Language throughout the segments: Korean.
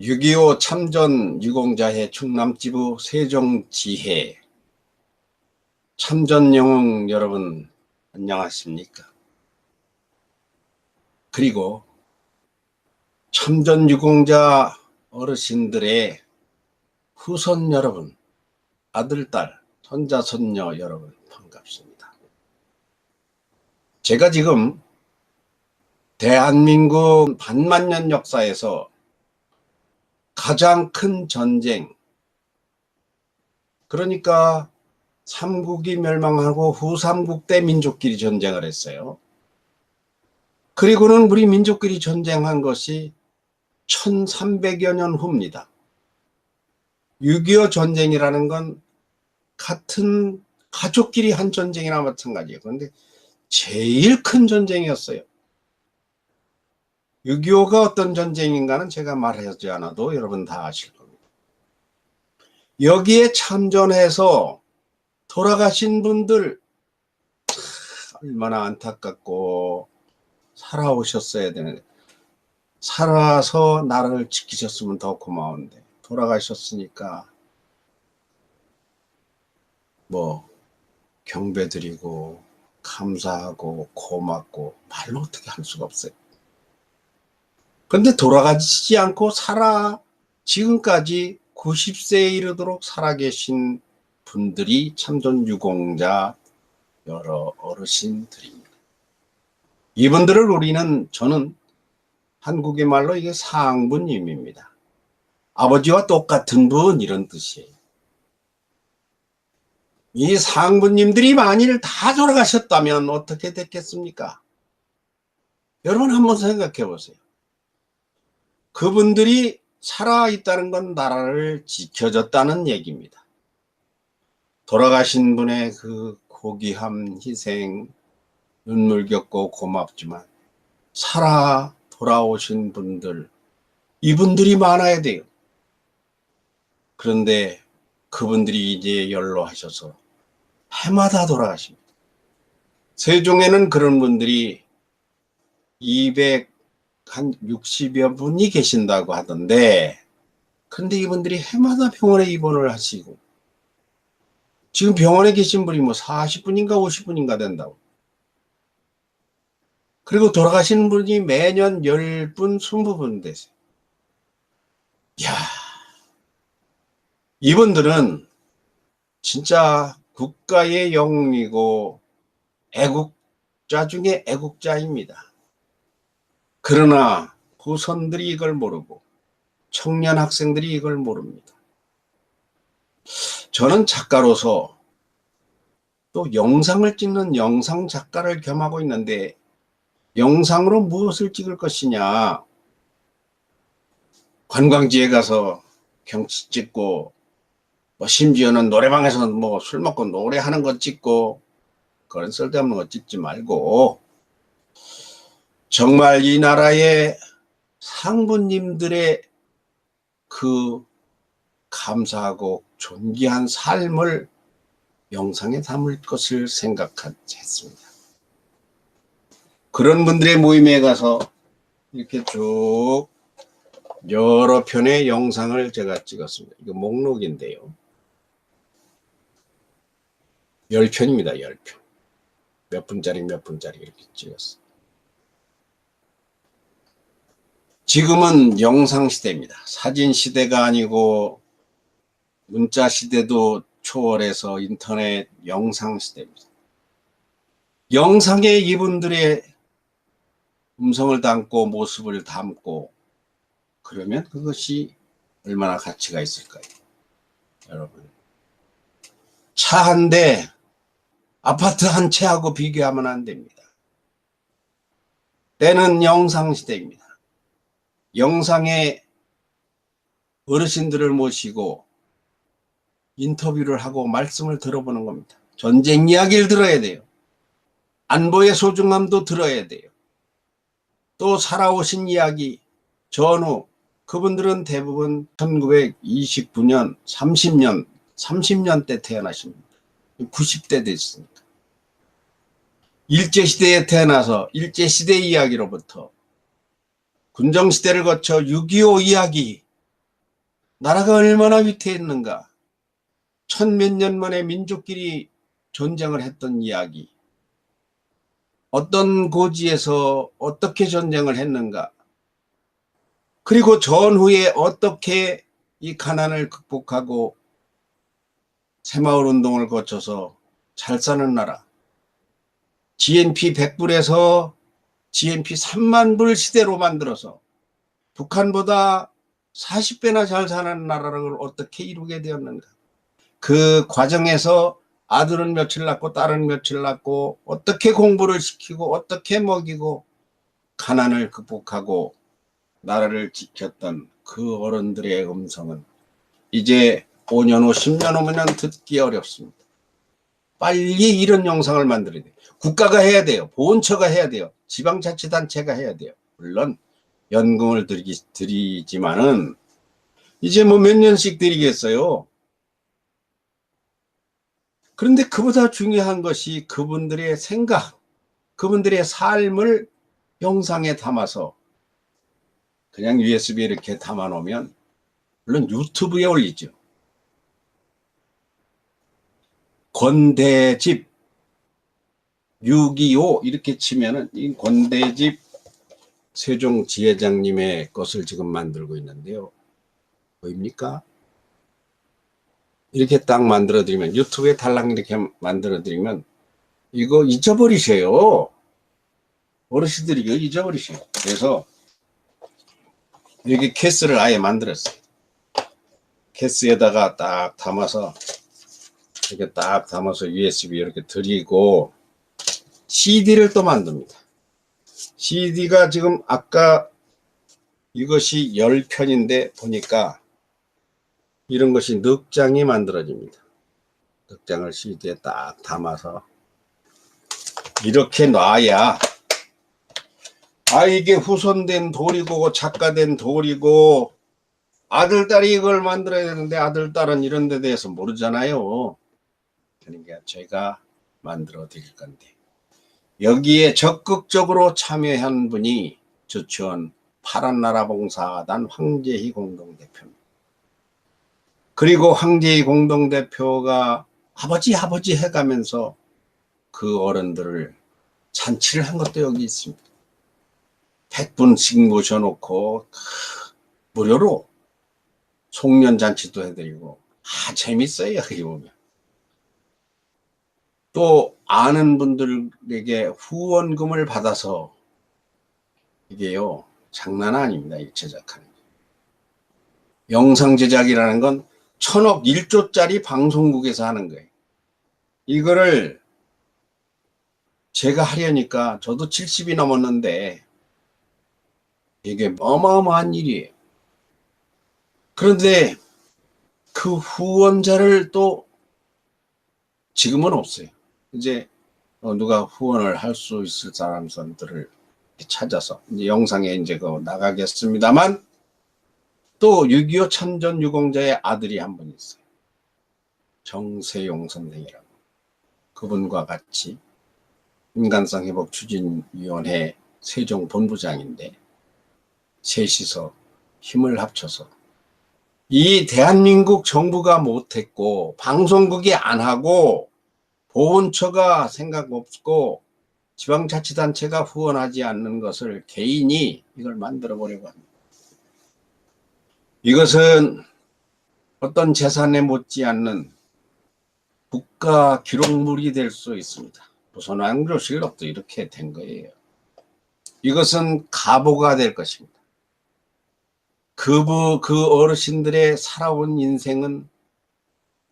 (6.25) 참전 유공자회 충남지부 세종지회 참전영웅 여러분 안녕하십니까? 그리고 참전 유공자 어르신들의 후손 여러분, 아들, 딸, 손자, 손녀 여러분 반갑습니다. 제가 지금 대한민국 반만년 역사에서 가장 큰 전쟁, 그러니까 삼국이 멸망하고 후삼국 때 민족끼리 전쟁을 했어요. 그리고는 우리 민족끼리 전쟁한 것이 1300여 년 후입니다. 6.25 전쟁이라는 건 같은 가족끼리 한 전쟁이나 마찬가지예요. 그런데 제일 큰 전쟁이었어요. 6.25가 어떤 전쟁인가는 제가 말하지 않아도 여러분 다 아실 겁니다. 여기에 참전해서 돌아가신 분들 얼마나 안타깝고 살아오셨어야 되는데, 살아서 나라를 지키셨으면 더 고마운데 돌아가셨으니까 뭐 경배드리고 감사하고 고맙고 말로 어떻게 할 수가 없어요. 그런데 돌아가시지 않고 지금까지 90세에 이르도록 살아계신 분들이 참전 유공자 여러 어르신들입니다. 이분들을 저는 한국의 말로 이게 상부님입니다. 아버지와 똑같은 분, 이런 뜻이에요. 이 상부님들이 만일 다 돌아가셨다면 어떻게 됐겠습니까? 여러분 한번 생각해 보세요. 그분들이 살아있다는 건 나라를 지켜줬다는 얘기입니다. 돌아가신 분의 그 고귀함, 희생, 눈물 겪고 고맙지만 살아 돌아오신 분들, 이분들이 많아야 돼요. 그런데 그분들이 이제 연로하셔서 해마다 돌아가십니다. 세종에는 그런 분들이 260여 분이 계신다고 하던데, 근데 이분들이 해마다 병원에 입원을 하시고, 지금 병원에 계신 분이 뭐 40분인가 50분인가 된다고. 그리고 돌아가시는 분이 매년 10분, 20분 되세요. 이야, 이분들은 진짜 국가의 영웅이고 애국자 중에 애국자입니다. 그러나 후손들이 이걸 모르고 청년 학생들이 이걸 모릅니다. 저는 작가로서 또 영상을 찍는 영상 작가를 겸하고 있는데, 영상으로 무엇을 찍을 것이냐, 관광지에 가서 경치 찍고, 뭐 심지어는 노래방에서 뭐 술 먹고 노래하는 거 찍고, 그런 쓸데없는 거 찍지 말고 정말 이 나라의 상부님들의 그 감사하고 존귀한 삶을 영상에 담을 것을 생각했습니다. 그런 분들의 모임에 가서 이렇게 쭉 여러 편의 영상을 제가 찍었습니다. 이거 목록인데요. 10편입니다. 10편. 몇 분짜리 몇 분짜리 이렇게 찍었어요. 지금은 영상 시대입니다. 사진 시대가 아니고 문자 시대도 초월해서 인터넷 영상 시대입니다. 영상에 이분들의 음성을 담고 모습을 담고 그러면 그것이 얼마나 가치가 있을까요? 여러분, 차 한 대, 아파트 한 채하고 비교하면 안 됩니다. 때는 영상시대입니다. 영상에 어르신들을 모시고 인터뷰를 하고 말씀을 들어보는 겁니다. 전쟁 이야기를 들어야 돼요. 안보의 소중함도 들어야 돼요. 또 살아오신 이야기, 전후, 그분들은 대부분 1929년, 30년대 태어나십니다. 90대 됐으니까. 일제시대에 태어나서 일제시대 이야기로부터 군정시대를 거쳐 6.25 이야기, 나라가 얼마나 위태했는가, 천몇 년 만에 민족끼리 전쟁을 했던 이야기, 어떤 고지에서 어떻게 전쟁을 했는가, 그리고 전후에 어떻게 이 가난을 극복하고 새마을운동을 거쳐서 잘 사는 나라, GNP 100불에서 GNP 3만 불 시대로 만들어서 북한보다 40배나 잘 사는 나라를 어떻게 이루게 되었는가. 그 과정에서 아들은 며칠 낳고 딸은 며칠 낳고 어떻게 공부를 시키고 어떻게 먹이고 가난을 극복하고 나라를 지켰던 그 어른들의 음성은 이제 5년 후 10년 후면 듣기 어렵습니다. 빨리 이런 영상을 만들어야 돼요. 국가가 해야 돼요. 보훈처가 해야 돼요. 지방자치단체가 해야 돼요. 물론 연금을 드리지만은 이제 뭐 몇 년씩 드리겠어요. 그런데 그보다 중요한 것이 그분들의 생각, 그분들의 삶을 영상에 담아서 그냥 USB에 이렇게 담아 놓으면 물론 유튜브에 올리죠. 권대집 6.25 이렇게 치면은 이 권대집 세종지회장님의 것을 지금 만들고 있는데요. 보입니까? 이렇게 딱 만들어드리면 유튜브에 달랑 이렇게 만들어드리면 이거 잊어버리세요. 어르신들이 이거 잊어버리세요. 그래서 여기 케이스를 아예 만들었어요. 케이스에다가 딱 담아서 이렇게 딱 담아서 USB 이렇게 드리고 CD를 또 만듭니다. CD가 지금 아까 이것이 10편인데 보니까 이런 것이 넉 장이 만들어집니다. 넉 장을 CD에 딱 담아서 이렇게 놔야 이게 후손된 돌이고 작가된 돌이고 아들, 딸이 이걸 만들어야 되는데 아들, 딸은 이런 데 대해서 모르잖아요. 그러니까 제가 만들어 드릴 건데 여기에 적극적으로 참여한 분이 주치원 파란나라봉사단 황재희 공동대표입니다. 그리고 황재희 공동대표가 아버지 해가면서 그 어른들을 잔치를 한 것도 여기 있습니다. 100분씩 모셔놓고 무료로 송년잔치도 해드리고 재밌어요. 여기 보면. 또 아는 분들에게 후원금을 받아서 이게요 장난 아닙니다. 이 제작하는 게. 영상 제작이라는 건 1000억 1조짜리 방송국에서 하는 거예요. 이거를 제가 하려니까 저도 70이 넘었는데 이게 어마어마한 일이에요. 그런데 그 후원자를 또 지금은 없어요. 이제 누가 후원을 할 수 있을 사람들을 찾아서 이제 영상에 이제 나가겠습니다만 또 6.25 참전 유공자의 아들이 한 분 있어요. 정세용 선생이라고. 그분과 같이 인간성 회복 추진위원회 세종 본부장인데 셋이서 힘을 합쳐서 이 대한민국 정부가 못했고 방송국이 안 하고 보훈처가 생각 없고 지방자치단체가 후원하지 않는 것을 개인이 이걸 만들어 보려고 합니다. 이것은 어떤 재산에 못지않는 국가 기록물이 될 수 있습니다. 조선왕조실록도 이렇게 된 거예요. 이것은 가보가 될 것입니다. 그 어르신들의 살아온 인생은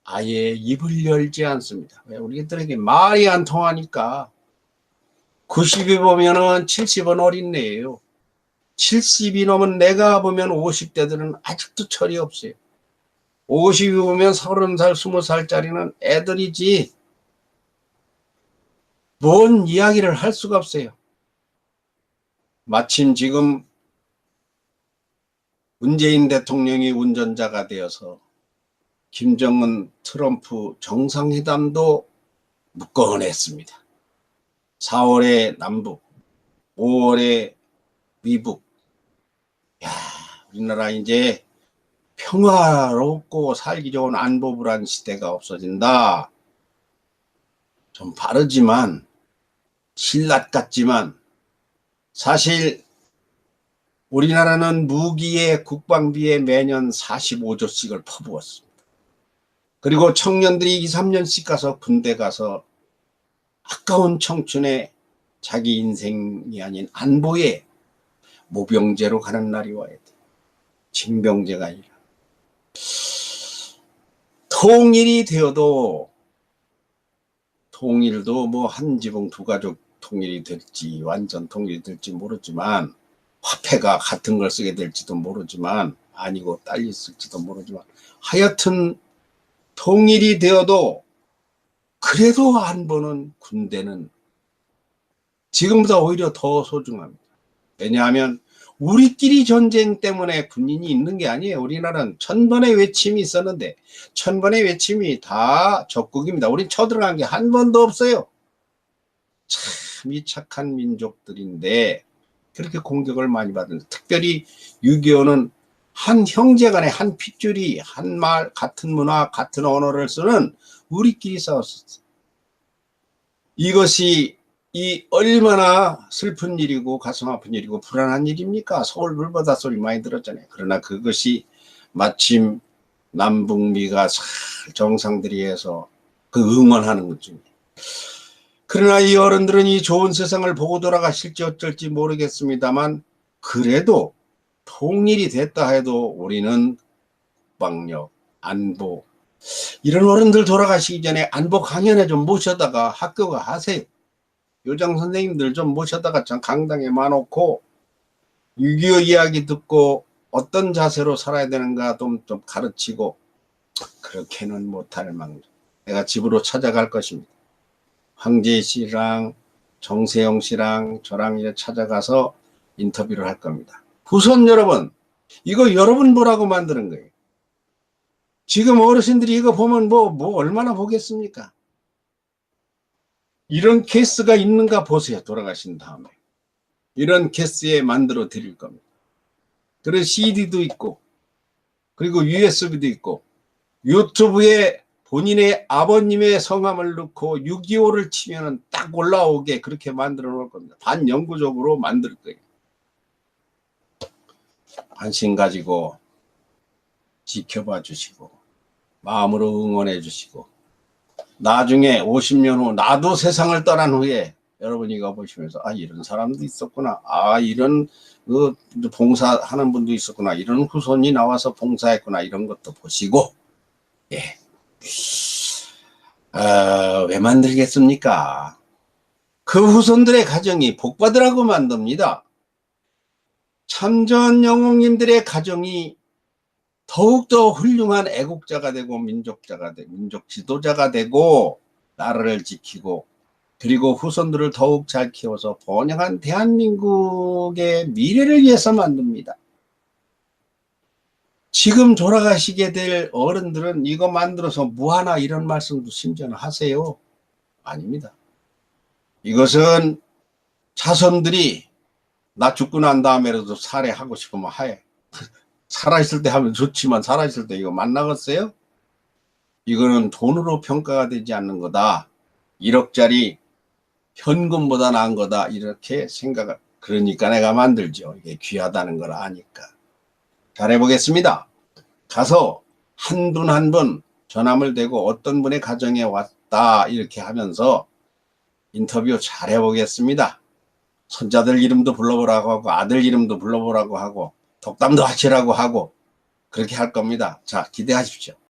아예 입을 열지 않습니다. 왜? 우리들에게 말이 안 통하니까. 90이 보면은 70은 어린애예요. 70이 넘은 내가 보면 50대들은 아직도 철이 없어요. 50이 보면 30살, 20살짜리는 애들이지 뭔 이야기를 할 수가 없어요. 마침 지금 문재인 대통령이 운전자가 되어서 김정은, 트럼프 정상회담도 묵건했습니다. 4월에 남북, 5월에 미북. 야, 우리나라 이제 평화롭고 살기 좋은 안보 불안 시대가 없어진다. 좀 바르지만 신라 같지만 사실 우리나라는 무기에 국방비에 매년 45조씩을 퍼부었습니다. 그리고 청년들이 2, 3년씩 가서 군대 가서 아까운 청춘에 자기 인생이 아닌 안보에 모병제로 가는 날이 와야 돼. 징병제가 아니라. 통일이 되어도 통일도 뭐 한 지붕 두 가족 통일이 될지 완전 통일이 될지 모르지만 화폐가 같은 걸 쓰게 될지도 모르지만 아니고 딸리 쓸지도 모르지만 하여튼 통일이 되어도 그래도 안보는 군대는 지금보다 오히려 더 소중합니다. 왜냐하면 우리끼리 전쟁 때문에 군인이 있는 게 아니에요. 우리나라는 1000번의 외침이 있었는데 1000번의 외침이 다 적국입니다. 우린 쳐들어간 게 한 번도 없어요. 참 이 착한 민족들인데 그렇게 공격을 많이 받는데 특별히 6.25는 한 형제간에 한 핏줄이 한 말 같은 문화 같은 언어를 쓰는 우리끼리 싸웠었어요. 이것이 이 얼마나 슬픈 일이고 가슴 아픈 일이고 불안한 일입니까? 서울 불바다 소리 많이 들었잖아요. 그러나 그것이 마침 남북미가 잘 정상들이해서 그 응원하는 것 중에. 그러나 이 어른들은 이 좋은 세상을 보고 돌아가실지 어쩔지 모르겠습니다만 그래도 통일이 됐다 해도 우리는 국방력, 안보 이런 어른들 돌아가시기 전에 안보 강연에 좀 모셔다가 학교가 하세요. 요장 선생님들 좀 모셔다가 참 강당에 마놓고 6.25 이야기 듣고 어떤 자세로 살아야 되는가 좀 가르치고 그렇게는 못할 망정 내가 집으로 찾아갈 것입니다. 황재희 씨랑 정세영 씨랑 저랑 이제 찾아가서 인터뷰를 할 겁니다. 후손 여러분, 이거 여러분 보라고 만드는 거예요. 지금 어르신들이 이거 보면 뭐 얼마나 보겠습니까? 이런 케이스가 있는가 보세요. 돌아가신 다음에. 이런 케이스에 만들어 드릴 겁니다. 그래서 CD도 있고 그리고 USB도 있고 유튜브에 본인의 아버님의 성함을 넣고 6.25를 치면 딱 올라오게 그렇게 만들어 놓을 겁니다. 반영구적으로 만들 거예요. 관심 가지고 지켜봐 주시고 마음으로 응원해 주시고 나중에 50년 후 나도 세상을 떠난 후에 여러분이 이거 보시면서 아 이런 사람도 있었구나. 아 이런 그 봉사하는 분도 있었구나. 이런 후손이 나와서 봉사했구나. 이런 것도 보시고 예. 왜 만들겠습니까? 그 후손들의 가정이 복받으라고 만듭니다. 참전 영웅님들의 가정이 더욱더 훌륭한 애국자가 되고 민족자가 되고 민족 지도자가 되고 나라를 지키고 그리고 후손들을 더욱 잘 키워서 번영한 대한민국의 미래를 위해서 만듭니다. 지금 돌아가시게 될 어른들은 이거 만들어서 뭐하나 이런 말씀도 심지어는 하세요. 아닙니다. 이것은 자손들이 나 죽고 난 다음에라도 살해하고 싶으면 하해. 살아있을 때 하면 좋지만 살아있을 때 이거 만나겠어요? 이거는 돈으로 평가가 되지 않는 거다. 1억짜리 현금보다 나은 거다. 이렇게 생각을. 그러니까 내가 만들죠. 이게 귀하다는 걸 아니까. 잘해보겠습니다. 가서 한 분 한 분 전함을 대고 어떤 분의 가정에 왔다 이렇게 하면서 인터뷰 잘해보겠습니다. 손자들 이름도 불러보라고 하고 아들 이름도 불러보라고 하고 덕담도 하시라고 하고 그렇게 할 겁니다. 자, 기대하십시오.